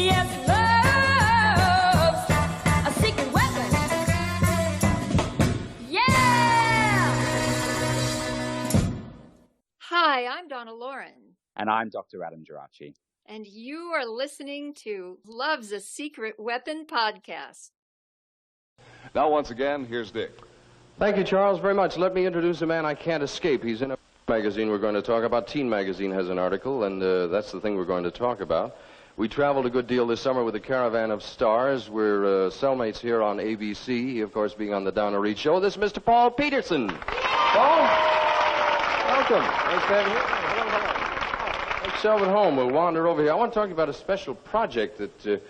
Yes, love's a secret weapon. Yeah! Hi, I'm Donna Loren. And I'm Dr. Adam Gerace. And you are listening to Love's a Secret Weapon podcast. Now, once again, here's Dick. Thank you, Charles, very much. Let me introduce a man I can't escape. He's in a magazine we're going to talk about. Teen Magazine has an article, and that's the thing we're going to talk about. We traveled a good deal this summer with a caravan of stars. We're cellmates here on ABC, he, of course, being on the Donna Reed Show. This is Mr. Paul Petersen. Paul, welcome. Nice to have you here. Hello. Take yourself at home. We'll wander over here. I want to talk about a special project that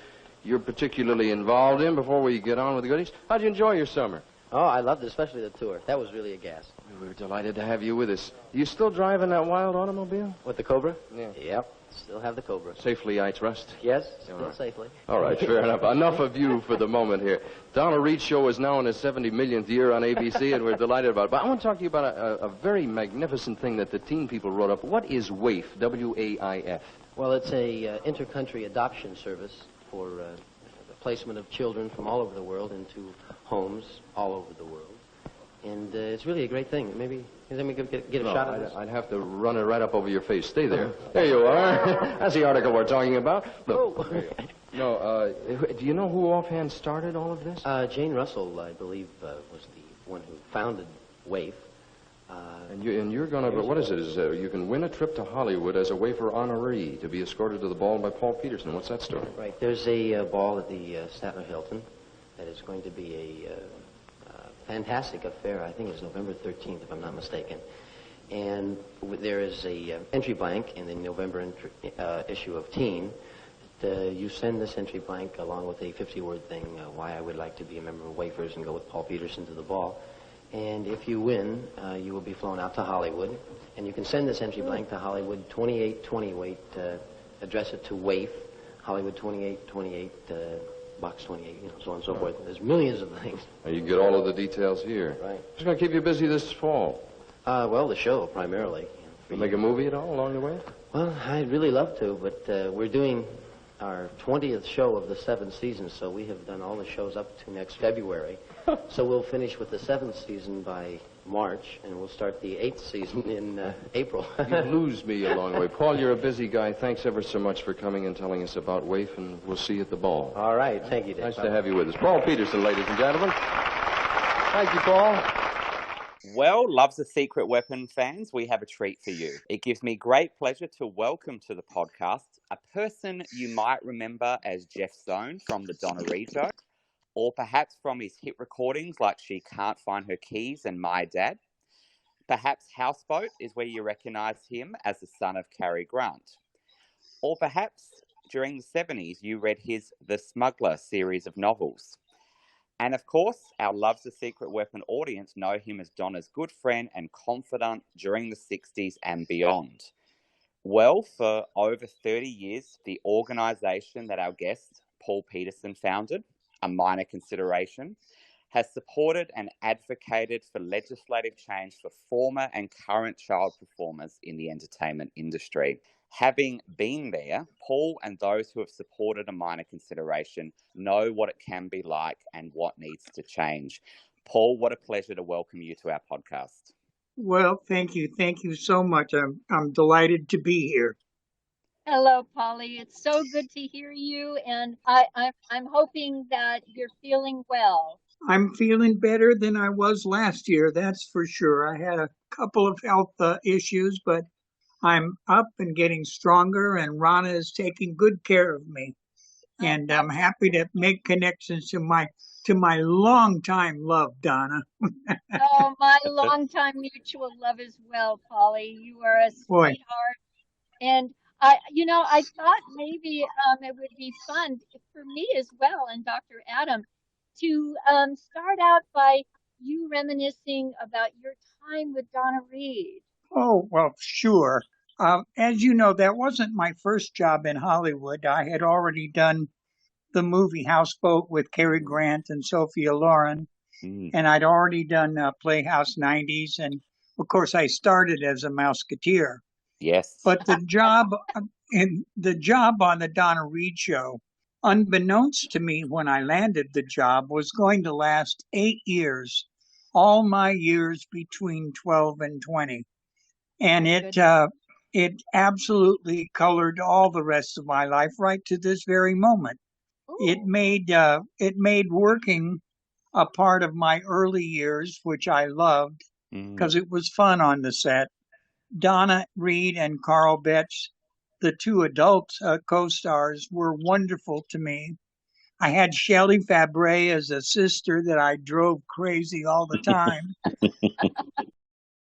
you're particularly involved in before we get on with the goodies. How'd you enjoy your summer? Oh, I loved it, especially the tour. That was really a gas. We were delighted to have you with us. You still driving that wild automobile? With the Cobra? Yeah. Yep, still have the Cobra. Safely, I trust? Yes, still safely. All right, fair enough. Enough of you for the moment here. Donna Reed Show is now in its 70 millionth year on ABC, and we're delighted about it. But I want to talk to you about a very magnificent thing that the teen people wrote up. What is WAIF, W-A-I-F? Well, it's a inter-country adoption service for the placement of children from all over the world into homes all over the world. And it's really a great thing. Maybe we could get a shot at this. I'd have to run it right up over your face. Stay there. There you are. That's the article we're talking about. Look. Oh. No, do you know who offhand started all of this? Jane Russell, I believe, was the one who founded WAIF. And you're going to, but what is it? You can win a trip to Hollywood as a wafer honoree to be escorted to the ball by Paul Petersen. What's that story? Right. There's a ball at the Statler Hilton that is going to be a fantastic affair. I think it's November 13th, if I'm not mistaken. And there is a entry blank in the November issue of Teen. You send this entry blank along with a 50-word thing, why I would like to be a member of Wafers and go with Paul Petersen to the ball. And if you win, you will be flown out to Hollywood. And you can send this entry blank to Hollywood 2828, address it to WAIF, Hollywood 2828, Box 28, so on and so forth. There's millions of things. You can get all of the details here. Right. What's going to keep you busy this fall? Well, the show, primarily. Make a movie at all along the way? Well, I'd really love to, but we're doing our 20th show of the 7th season, so we have done all the shows up to next February. So we'll finish with the 7th season by March, and we'll start the 8th season in April. You lose me along the way. Paul, you're a busy guy. Thanks ever so much for coming and telling us about WAIF, and we'll see you at the ball. All right. Thank you, Dick. Nice to have you with us. Paul Petersen, ladies and gentlemen. Thank you, Paul. Well, Love's a Secret Weapon fans, we have a treat for you. It gives me great pleasure to welcome to the podcast a person you might remember as Jeff Stone from the Donna Reed Show, or perhaps from his hit recordings like She Can't Find Her Keys and My Dad. Perhaps Houseboat is where you recognise him as the son of Cary Grant. Or perhaps during the 70s you read his The Smuggler series of novels. And of course, our Love's a Secret Weapon audience know him as Donna's good friend and confidant during the 60s and beyond. Well, for over 30 years, the organisation that our guest, Paul Petersen, founded, A Minor Consideration, has supported and advocated for legislative change for former and current child performers in the entertainment industry. Having been there, Paul and those who have supported A Minor Consideration know what it can be like and what needs to change. Paul, what a pleasure to welcome you to our podcast. Well, thank you. Thank you so much. I'm delighted to be here. Hello, Polly. It's so good to hear you, and I'm hoping that you're feeling well. I'm feeling better than I was last year, that's for sure. I had a couple of health issues, but I'm up and getting stronger, and Rana is taking good care of me. And I'm happy to make connections to my longtime love, Donna. Oh, my longtime mutual love as well, Polly. You are a sweetheart. And I thought maybe it would be fun for me as well and Dr. Adam to start out by you reminiscing about your time with Donna Reed. Oh, well, sure. As you know, that wasn't my first job in Hollywood. I had already done the movie Houseboat with Cary Grant and Sophia Loren, and I'd already done Playhouse 90s, and of course I started as a Mouseketeer. Yes. But the job on the Donna Reed Show unbeknownst to me when I landed the job, was going to last 8 years, all my years between 12 and 20. And it absolutely colored all the rest of my life right to this very moment. It made working a part of my early years, which I loved because it was fun on the set. Donna Reed and Carl Betts, the two adult co-stars, were wonderful to me. I had Shelley Fabre as a sister that I drove crazy all the time.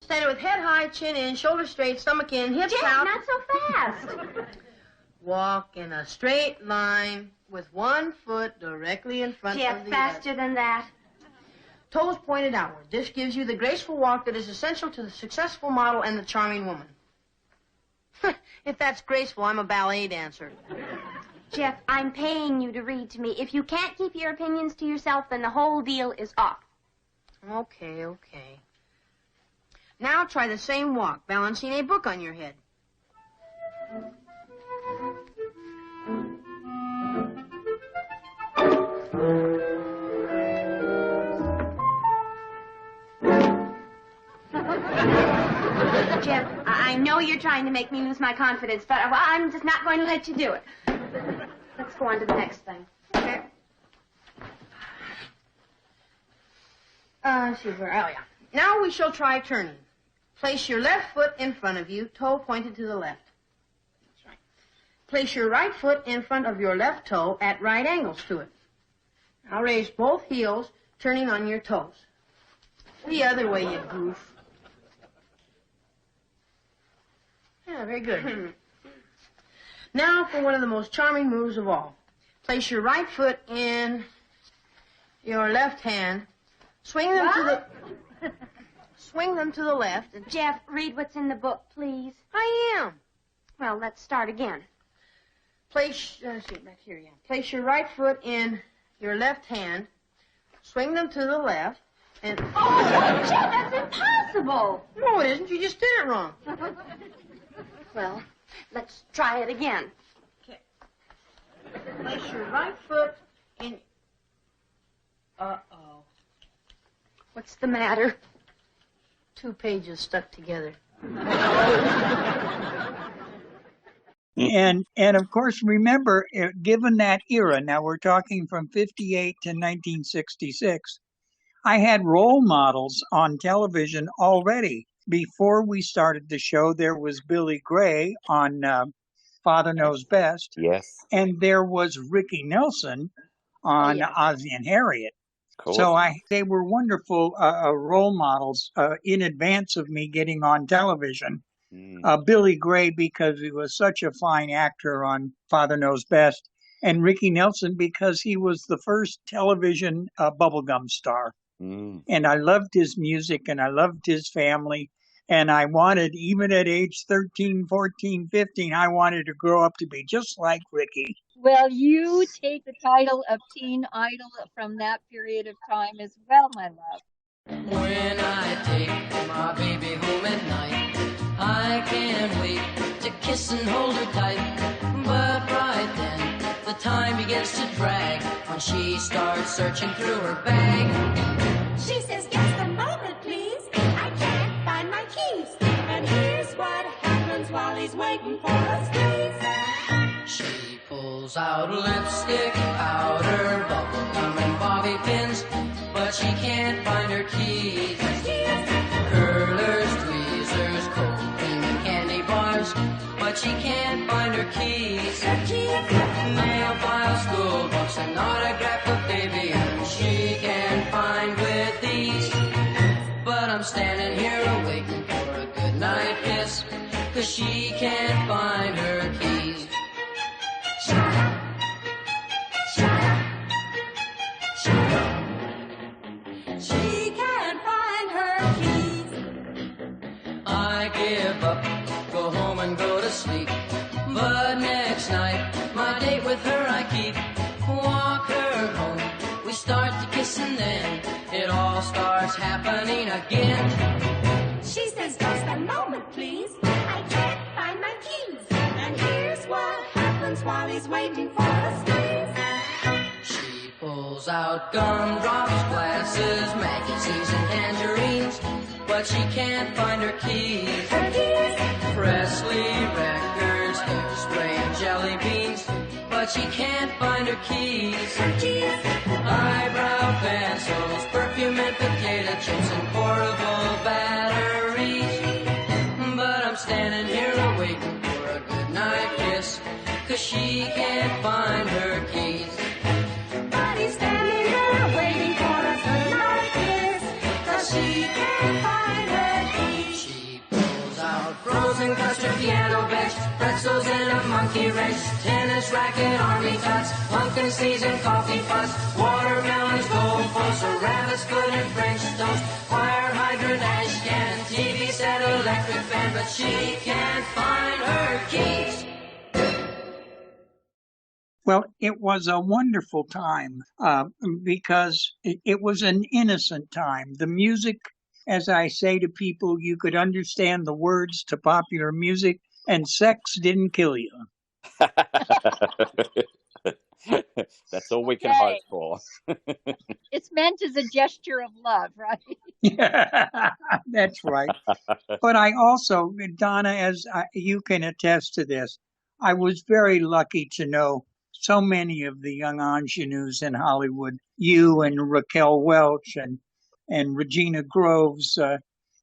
Stand with head high, chin in, shoulders straight, stomach in, hips out. Not so fast. Walk in a straight line with one foot directly in front of the faster than that. Toes pointed outward. This gives you the graceful walk that is essential to the successful model and the charming woman. If that's graceful, I'm a ballet dancer. Jeff, I'm paying you to read to me. If you can't keep your opinions to yourself, then the whole deal is off. Okay. Now try the same walk, balancing a book on your head. Jeff, I know you're trying to make me lose my confidence, but I'm just not going to let you do it. Let's go on to the next thing. Okay. Now we shall try turning. Place your left foot in front of you, toe pointed to the left. That's right. Place your right foot in front of your left toe at right angles to it. Now raise both heels, turning on your toes. The other way, you goof. Yeah, very good. Now for one of the most charming moves of all. Place your right foot in your left hand. Swing them to the left. And Jeff, read what's in the book, please. I am. Well, let's start again. Place your right foot in your left hand. Swing them to the left. And oh, Jeff, that's impossible. No, it isn't. You just did it wrong. Well, let's try it again. Okay. Place your right foot in... Uh-oh. What's the matter? 2 pages stuck together. And of course, remember, given that era, now we're talking from 58 to 1966, I had role models on television already. Before we started the show, there was Billy Gray on Father Knows Best. Yes. And there was Ricky Nelson on Ozzie and Harriet. Cool. So they were wonderful role models in advance of me getting on television. Billy Gray, because he was such a fine actor on Father Knows Best, and Ricky Nelson, because he was the first television bubblegum star. And I loved his music, and I loved his family, and I wanted, even at age 13, 14, 15, I wanted to grow up to be just like Ricky. Well, you take the title of Teen Idol from that period of time as well, my love. When I take my baby home at night, I can't wait to kiss and hold her tight. But right then, the time begins to drag when she starts searching through her bag. She says, just a moment, please. I can't find my keys. And here's what happens while he's waiting for us, please. She pulls out lipstick, powder, bubblegum, and bobby pins, but she can't find her keys. Curlers, tweezers, cold cream, and candy bars, but she can't find her keys. Nail files, school books, and autograph book, baby, and she can't find with these. But I'm standing here waiting for a good night kiss, 'cause she can't find her keys. She can't find her keys. I give up, go home and go to sleep. But next night, my date with her I keep. Walk her home, we start to kiss, and then it all starts happening again. She says, just a moment, please. I can't find my keys. And here's what happens while he's waiting for us, please. pulls out gumdrops, glasses, magazines, and tangerines, but she can't find her keys. Presley records, hairspray, and jelly beans, but she can't find her keys. Eyebrow pencils, perfume and potato chips, and portable batteries. But I'm standing here waiting for a goodnight kiss, 'cause she can't find her keys. But he's standing there waiting for a goodnight kiss, 'cause she can't find her keys. She pulls out frozen custard, piano bench, pretzels and a monkey wrench, tennis racket, army tots, pumpkin seeds and coffee pots, watermelons, goldfish, a rabbit's foot and French toast, fire hydrant, ash can, TV set, electric fan, but she can't find her keys. Well, it was a wonderful time because it was an innocent time. The music, as I say to people, you could understand the words to popular music, and sex didn't kill you. That's all we can hope for. It's meant as a gesture of love, right? Yeah, that's right. But I also, Donna, you can attest to this, I was very lucky to know so many of the young ingenues in Hollywood, you and Raquel Welch and Regina Groves,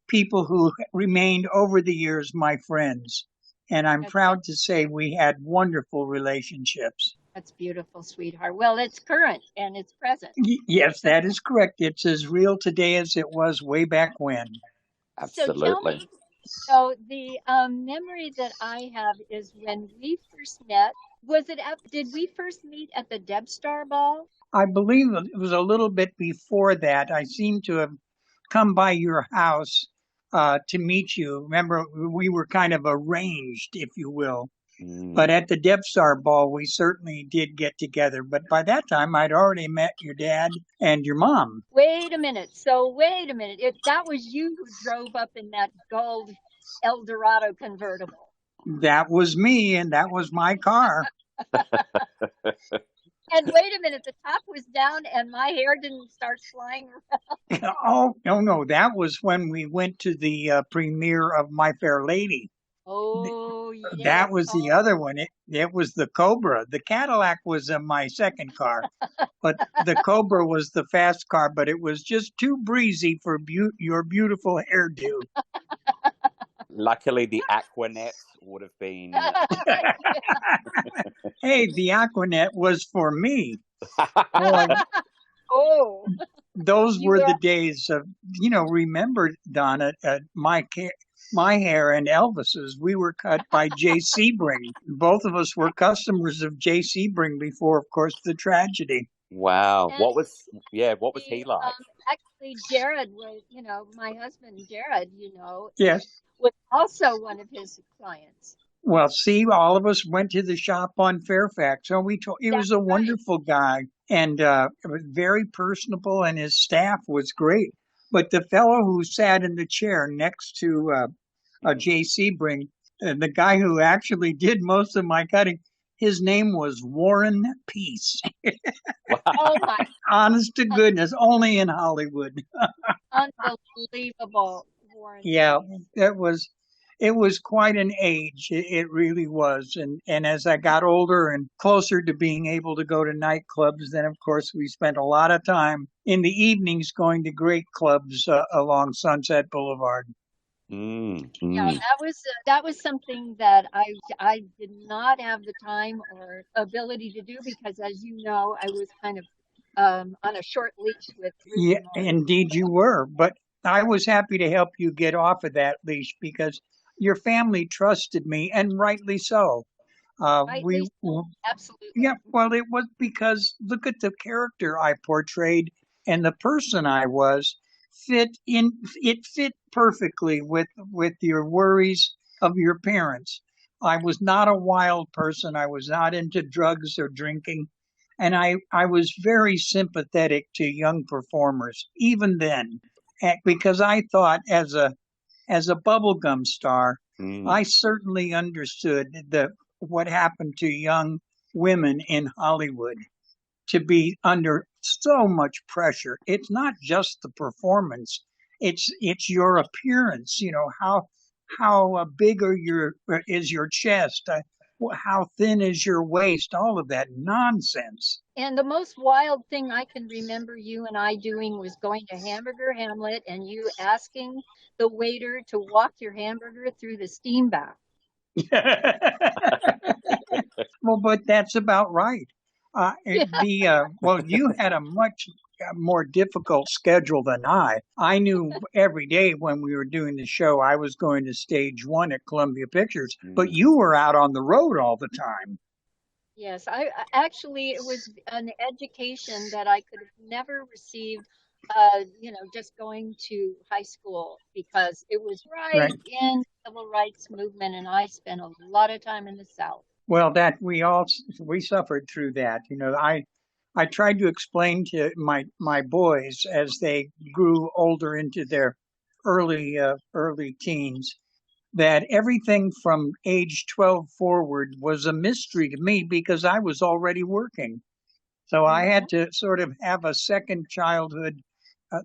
people who remained over the years my friends. And I'm proud to say we had wonderful relationships. That's beautiful, sweetheart. Well, it's current and it's present. Yes, that is correct. It's as real today as it was way back when. Absolutely. So tell me, so the memory that I have is when we first met. Did we first meet at the Deb Star ball? I believe it was a little bit before that. I seem to have come by your house to meet you. Remember, we were kind of arranged, if you will. But at the Deb Star ball, we certainly did get together. But by that time, I'd already met your dad and your mom. Wait a minute. That was you who drove up in that gold Eldorado convertible. That was me, and that was my car. And wait a minute, the top was down and my hair didn't start flying around. Oh, no. That was when we went to the premiere of My Fair Lady. Oh, yeah. That was the other one. It was the Cobra. The Cadillac was my second car, but the Cobra was the fast car, but it was just too breezy for your beautiful hairdo. Luckily, the Aquanet would have been... Hey, the Aquanet was for me. Oh. Those were the days of, remember, Donna, my hair and Elvis's, we were cut by J. Sebring. Both of us were customers of J. Sebring before, of course, the tragedy. Wow. What was he like? Actually, Jared was, my husband, Jared, Yes. was also one of his clients. Well, see, all of us went to the shop on Fairfax. So he was a wonderful guy and very personable, and his staff was great. But the fellow who sat in the chair next to J. Sebring, the guy who actually did most of my cutting, his name was Warren Peace. Wow. Oh, my. Honest to goodness, only in Hollywood. Unbelievable, Warren. Yeah, it was quite an age. It really was. And as I got older and closer to being able to go to nightclubs, then of course we spent a lot of time in the evenings going to great clubs along Sunset Boulevard. Yeah, that was something that I did not have the time or ability to do because, as you know, I was kind of on a short leash with. Yeah, indeed you were. But I was happy to help you get off of that leash because your family trusted me, and rightly so. Absolutely. Yeah, well, it was because look at the character I portrayed and the person I was. It fit perfectly with your worries of your parents. I was not a wild person. I was not into drugs or drinking. And I was very sympathetic to young performers, even then, because I thought as a bubblegum star, I certainly understood what happened to young women in Hollywood. to be under so much pressure. It's not just the performance; it's your appearance. You know, how big is your chest? How thin is your waist? All of that nonsense. And the most wild thing I can remember you and I doing was going to Hamburger Hamlet and you asking the waiter to walk your hamburger through the steam bath. Well, but that's about right. Well, you had a much more difficult schedule than I. I knew every day when we were doing the show, I was going to stage 1 at Columbia Pictures, but you were out on the road all the time. Yes, I actually, it was an education that I could have never received, just going to high school, because it was right in the civil rights movement, and I spent a lot of time in the South. Well, that we suffered through that. You know, I tried to explain to my boys as they grew older into their early teens that everything from age 12 forward was a mystery to me because I was already working. So I had to sort of have a second childhood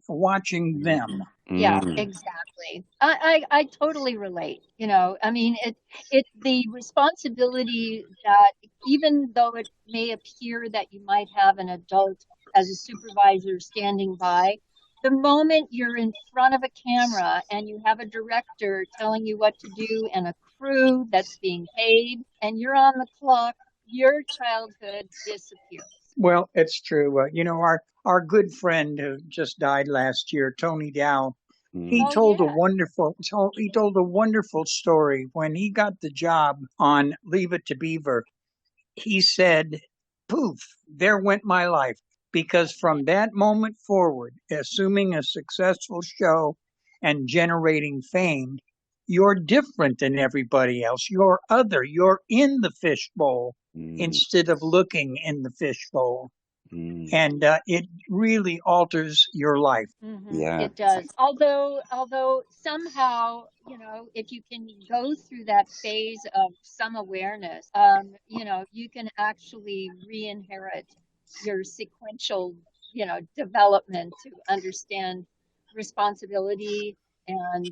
watching them. Yeah, exactly. I totally relate. You know, I mean, it's the responsibility that even though it may appear that you might have an adult as a supervisor standing by, the moment you're in front of a camera and you have a director telling you what to do and a crew that's being paid and you're on the clock, your childhood disappears. Well, it's true. You know, our good friend who just died last year, Tony Dow, he told a wonderful story when he got the job on Leave It to Beaver. He said, "Poof, there went my life." Because from that moment forward, assuming a successful show and generating fame, you're different than everybody else. You're other. You're in the fishbowl instead of looking in the fishbowl. And it really alters your life. Yeah, it does. Although somehow, you know, if you can go through that phase of some awareness, you can actually re-inherit your sequential, development to understand responsibility and,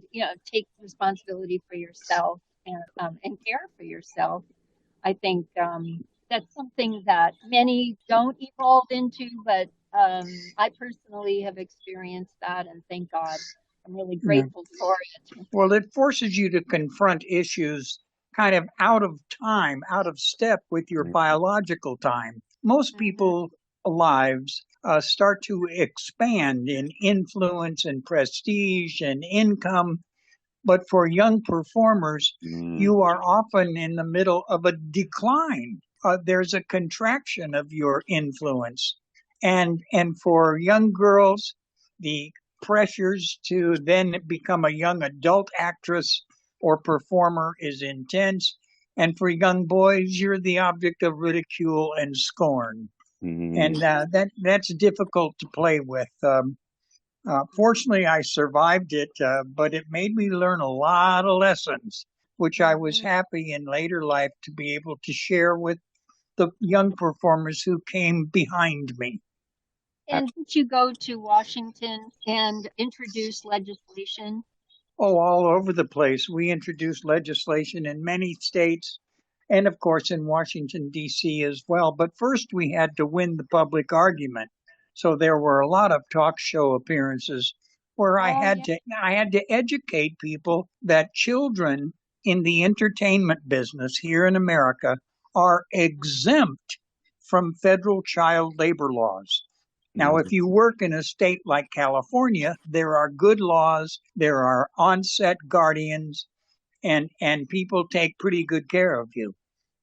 take responsibility for yourself and care for yourself. I think that's something that many don't evolve into, but I personally have experienced that, and thank God. I'm really grateful for it. Well, it forces you to confront issues kind of out of time, out of step with your biological time. Most people's lives start to expand in influence and prestige and income. But for young performers, you are often in the middle of a decline. There's a contraction of your influence. And for young girls, the pressures to then become a young adult actress or performer is intense. And for young boys, you're the object of ridicule and scorn. And that's difficult to play with. Fortunately, I survived it, but it made me learn a lot of lessons, which I was happy in later life to be able to share with the young performers who came behind me. And didn't you go to Washington and introduce legislation? Oh, all over the place. We introduced legislation in many states and, of course, in Washington, D.C. as well. But first, we had to win the public argument. So there were a lot of talk show appearances where I had to educate people that children in the entertainment business here in America are exempt from federal child labor laws. Now, if you work in a state like California, there are good laws, there are on-set guardians, and people take pretty good care of you.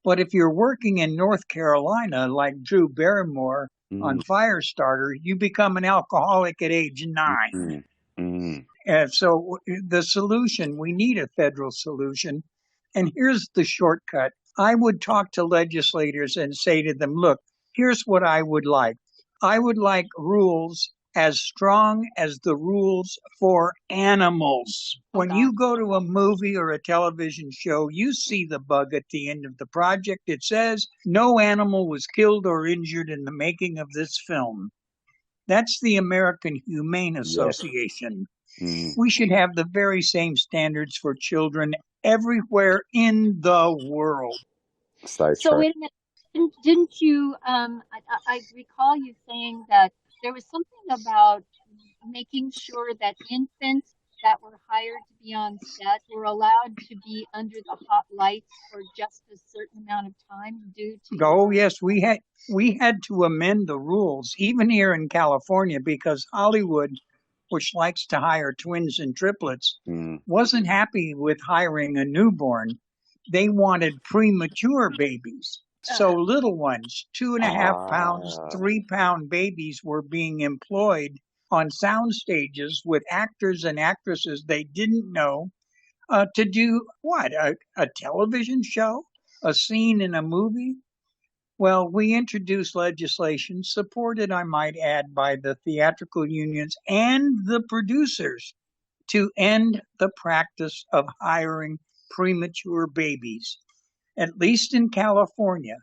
But if you're working in North Carolina, like Drew Barrymore on Firestarter, you become an alcoholic at age 9. So the solution, we need a federal solution. And here's the shortcut. I would talk to legislators and say to them, look, here's what I would like. I would like rules as strong as the rules for animals. When you go to a movie or a television show, you see the bug at the end of the project. It says, no animal was killed or injured in the making of this film. That's the American Humane Association. Yes. We should have the very same standards for children everywhere in the world. So wait a minute. Didn't you, I recall you saying that there was something about making sure that infants that were hired to be on set were allowed to be under the hot lights for just a certain amount of time due to... Oh, yes, we had to amend the rules, even here in California, because Hollywood, which likes to hire twins and triplets, wasn't happy with hiring a newborn. They wanted premature babies. So little ones, 2.5 pounds, 3-pound babies were being employed on sound stages with actors and actresses they didn't know to do what? A television show? A scene in a movie? Well, we introduced legislation supported, I might add, by the theatrical unions and the producers to end the practice of hiring premature babies. At least in California,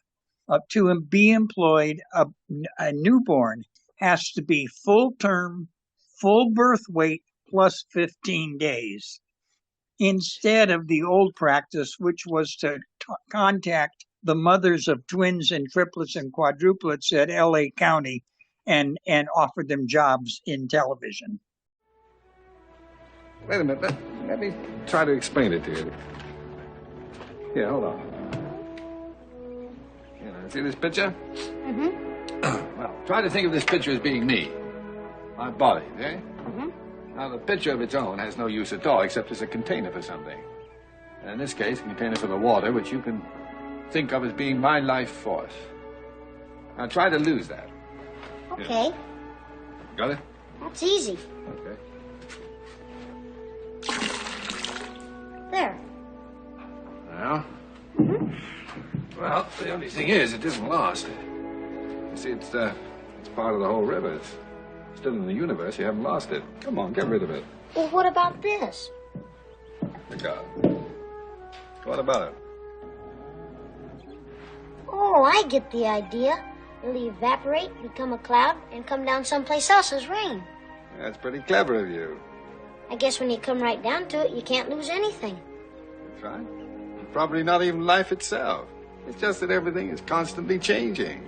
to be employed, a newborn has to be full term, full birth weight, plus 15 days, instead of the old practice, which was to contact the mothers of twins and triplets and quadruplets at LA County and offer them jobs in television. Wait a minute. Let me try to explain it to you. Here, hold on. See this picture? Mm-hmm. Well, try to think of this picture as being me. My body, eh? Mm-hmm. Now, the picture of its own has no use at all, except as a container for something. And in this case, a container for the water, which you can think of as being my life force. Now, try to lose that. Okay. Yeah. Got it? That's easy. Okay. There. Well? Mm-hmm. Well, the only thing is, it isn't lost. You see, it's part of the whole river. It's still in the universe. You haven't lost it. Come on, get rid of it. Well, what about this? Look out. What about it? Oh, I get the idea. It'll evaporate, become a cloud, and come down someplace else as rain. That's pretty clever of you. I guess when you come right down to it, you can't lose anything. That's right. Probably not even life itself. It's just that everything is constantly changing.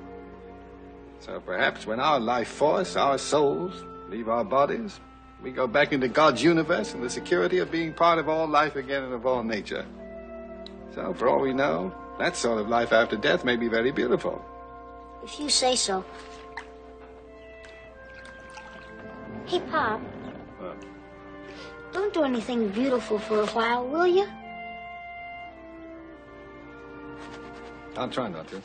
So perhaps when our life force, our souls, leave our bodies, we go back into God's universe in the security of being part of all life again and of all nature. So for all we know, that sort of life after death may be very beautiful. If you say so. Hey, Pop. What? Don't do anything beautiful for a while, will you? I'll try not to.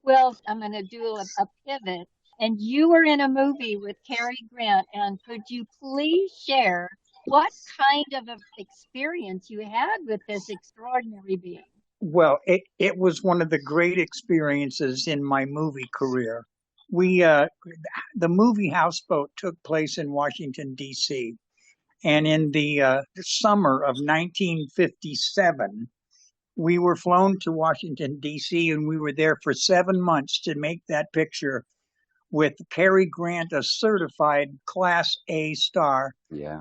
Well, I'm going to do a pivot. And you were in a movie with Cary Grant. And could you please share what kind of an experience you had with this extraordinary being? Well, it was one of the great experiences in my movie career. The movie Houseboat took place in Washington, D.C. And in the summer of 1957, we were flown to Washington, D.C., and we were there for 7 months to make that picture with Cary Grant, a certified Class A star,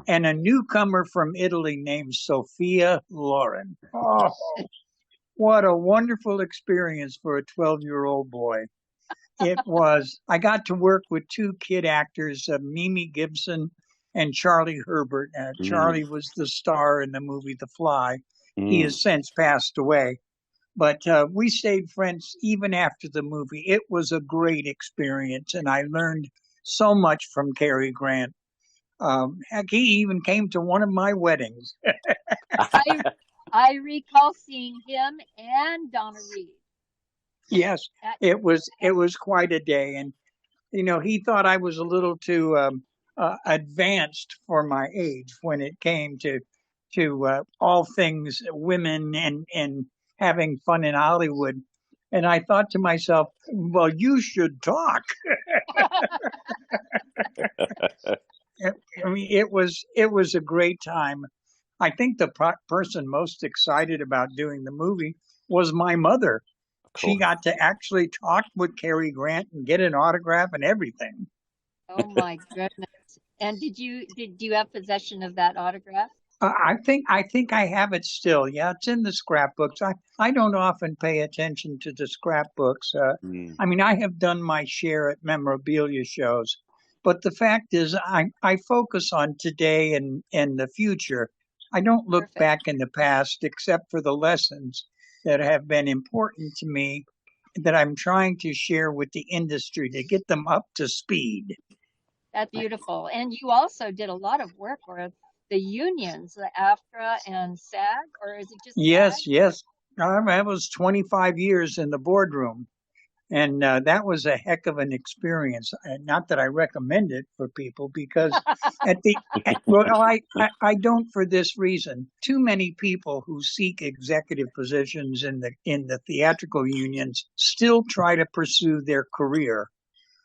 and a newcomer from Italy named Sophia Loren. Oh, what a wonderful experience for a 12-year-old boy. It was. I got to work with two kid actors, Mimi Gibson and Charlie Herbert. Charlie was the star in the movie The Fly. He has since passed away. But we stayed friends even after the movie. It was a great experience, and I learned so much from Cary Grant. Heck, he even came to one of my weddings. I recall seeing him and Donna Reed. Yes, it was quite a day. And, you know, he thought I was a little too advanced for my age when it came to all things women and having fun in Hollywood. And I thought to myself, well, you should talk. I mean, it was a great time. I think the person most excited about doing the movie was my mother. Cool. She got to actually talk with Cary Grant and get an autograph and everything. Oh my goodness. And did you have possession of that autograph? I think I have it still. Yeah, it's in the scrapbooks. I don't often pay attention to the scrapbooks. Mm. I mean, I have done my share at memorabilia shows, but the fact is, I focus on today and the future. I don't look Perfect. back in the past except for the lessons that have been important to me that I'm trying to share with the industry to get them up to speed. That's beautiful. And you also did a lot of work with the unions, the AFTRA and SAG, or is it just SAG? Yes. I was 25 years in the boardroom, and that was a heck of an experience. Not that I recommend it for people, because I don't for this reason. Too many people who seek executive positions in the theatrical unions still try to pursue their career,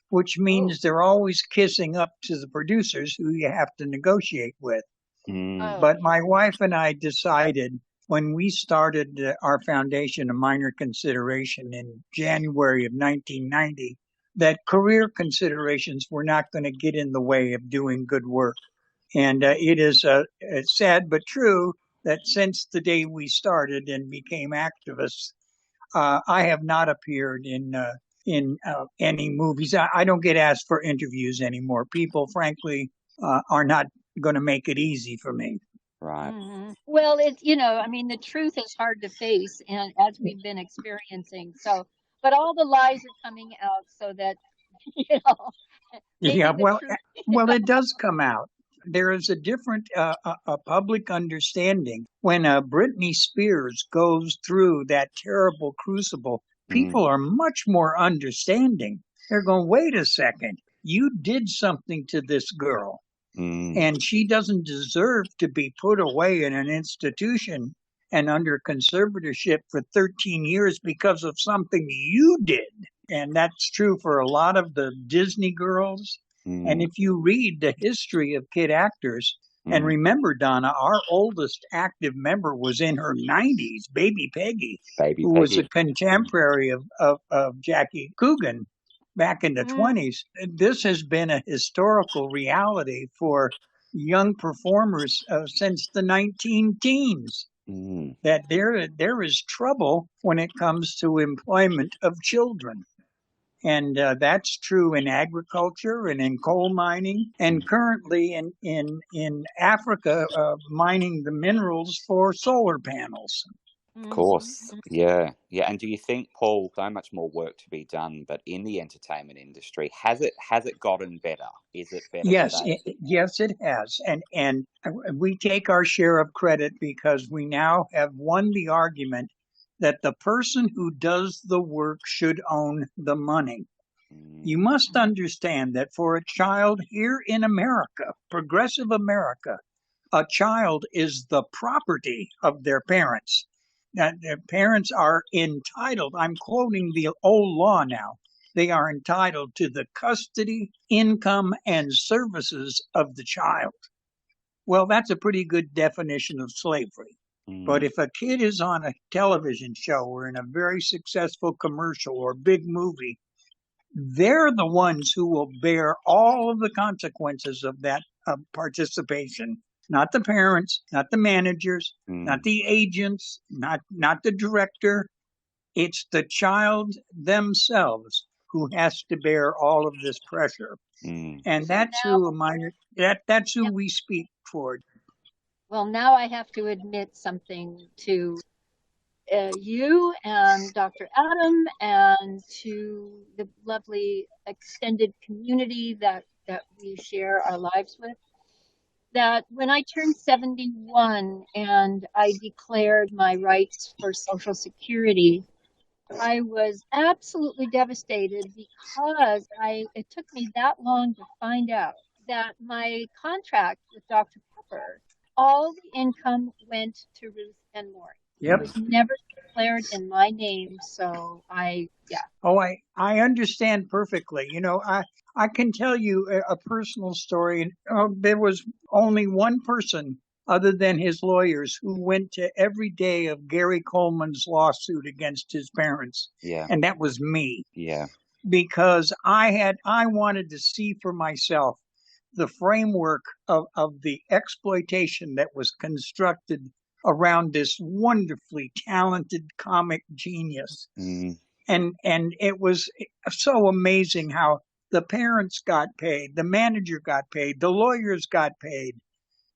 which means they're always kissing up to the producers who you have to negotiate with. Mm. But my wife and I decided when we started our foundation, A Minor Consideration, in January of 1990, that career considerations were not going to get in the way of doing good work. And it is sad but true that since the day we started and became activists, I have not appeared in any movies. I don't get asked for interviews anymore. People, frankly, are not going to make it easy for me. Right. Well, I mean, the truth is hard to face, and as we've been experiencing. So, but all the lies are coming out so that, maybe Yeah, the truth. it does come out. There is a different a public understanding when Britney Spears goes through that terrible crucible. People are much more understanding. They're going, wait a second, you did something to this girl, and she doesn't deserve to be put away in an institution and under conservatorship for 13 years because of something you did. And that's true for a lot of the Disney girls. And if you read the history of kid actors, and remember, Donna, our oldest active member was in her 90s, Baby Peggy, who was a contemporary of Jackie Coogan back in the 20s. This has been a historical reality for young performers since the 19 teens. That there is trouble when it comes to employment of children. And that's true in agriculture and in coal mining, and currently in Africa, mining the minerals for solar panels. Of course. Yeah. And do you think, Paul, so much more work to be done, but in the entertainment industry, has it gotten better? Is it better today? Yes, it has. And we take our share of credit because we now have won the argument that the person who does the work should own the money. You must understand that for a child here in America, progressive America, a child is the property of their parents. That their parents are entitled, I'm quoting the old law now, they are entitled to the custody, income, and services of the child. Well, that's a pretty good definition of slavery. But if a kid is on a television show or in a very successful commercial or big movie, they're the ones who will bear all of the consequences of that participation. Not the parents, not the managers, not the agents, not the director. It's the child themselves who has to bear all of this pressure. And that's that's who we speak toward. Well, now I have to admit something to you and Dr. Adam and to the lovely extended community that we share our lives with. That when I turned 71 and I declared my rights for Social Security, I was absolutely devastated because it took me that long to find out that my contract with Dr. Pepper, all the income went to Ruth and Maury. Yep. It was never declared in my name. So yeah. Oh, I understand perfectly. You know, I can tell you a personal story. There was only one person other than his lawyers who went to every day of Gary Coleman's lawsuit against his parents. Yeah. And that was me. Yeah. Because I wanted to see for myself the framework of the exploitation that was constructed around this wonderfully talented comic genius. Mm. And it was so amazing how the parents got paid, the manager got paid, the lawyers got paid,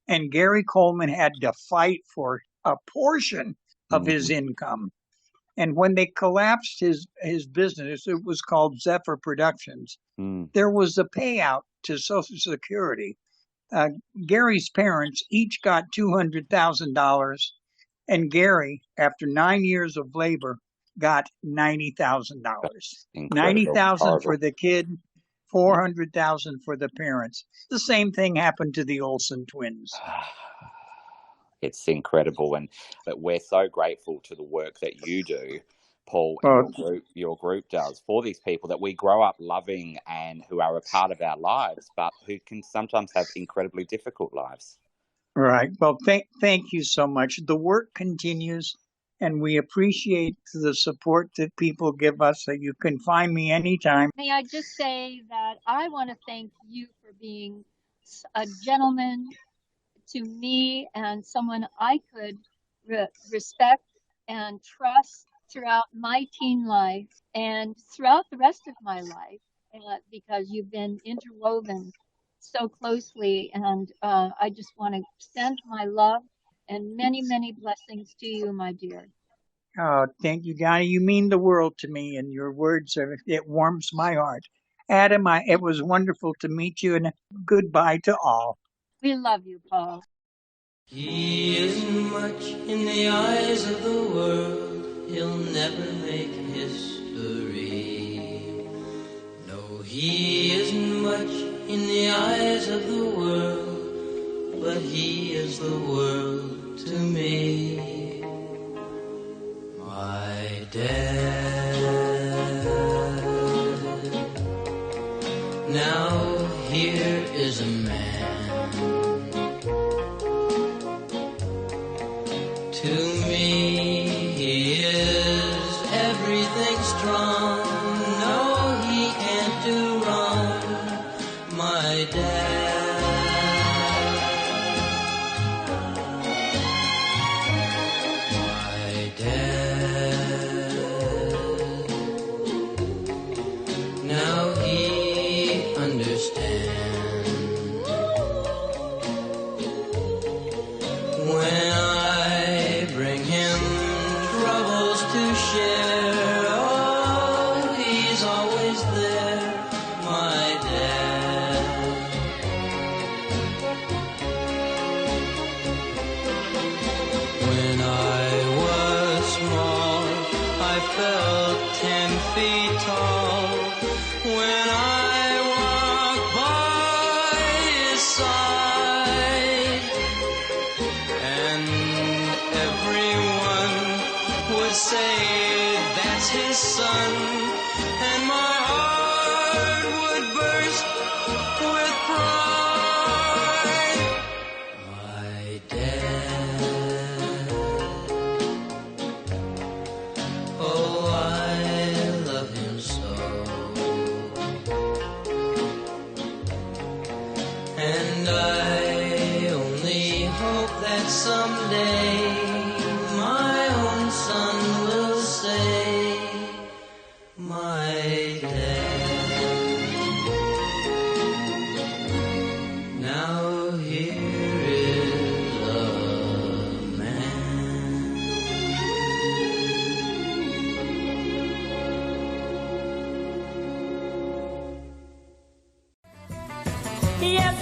and Gary Coleman had to fight for a portion of his income. And when they collapsed his business, it was called Zephyr Productions. There was a payout to Social Security. Gary's parents each got $200,000, and Gary, after 9 years of labor, got $90,000. $90,000 for the kid, $400,000 for the parents. The same thing happened to the Olsen twins. It's incredible, but we're so grateful to the work that you do, Paul, and your group does for these people that we grow up loving and who are a part of our lives, but who can sometimes have incredibly difficult lives. Right. Well, thank you so much. The work continues, and we appreciate the support that people give us. So you can find me anytime. May I just say that I want to thank you for being a gentleman to me and someone I could respect and trust throughout my teen life and throughout the rest of my life, because you've been interwoven so closely. And I just want to extend my love and many, many blessings to you, my dear. Oh, thank you, Donna. You mean the world to me, and your words, it warms my heart. Adam, it was wonderful to meet you, and goodbye to all. We love you, Paul. He isn't much in the eyes of the world. He'll never make history. No, he isn't much in the eyes of the world, but he is the world to me. My dad. Now here is a man. To me, he is everything strong. No, he can't do wrong. My dad. My dad. Now he understands. When I bring him troubles to share, oh, he's always there, my dad. When I was small, I felt 10 feet tall. When I walked by his side, and everyone would say that's his son, and my heart would burst with pride. My dad, oh, I love him so, and I only hope that someday my own son will say, my dad. Now here is a man. Yes,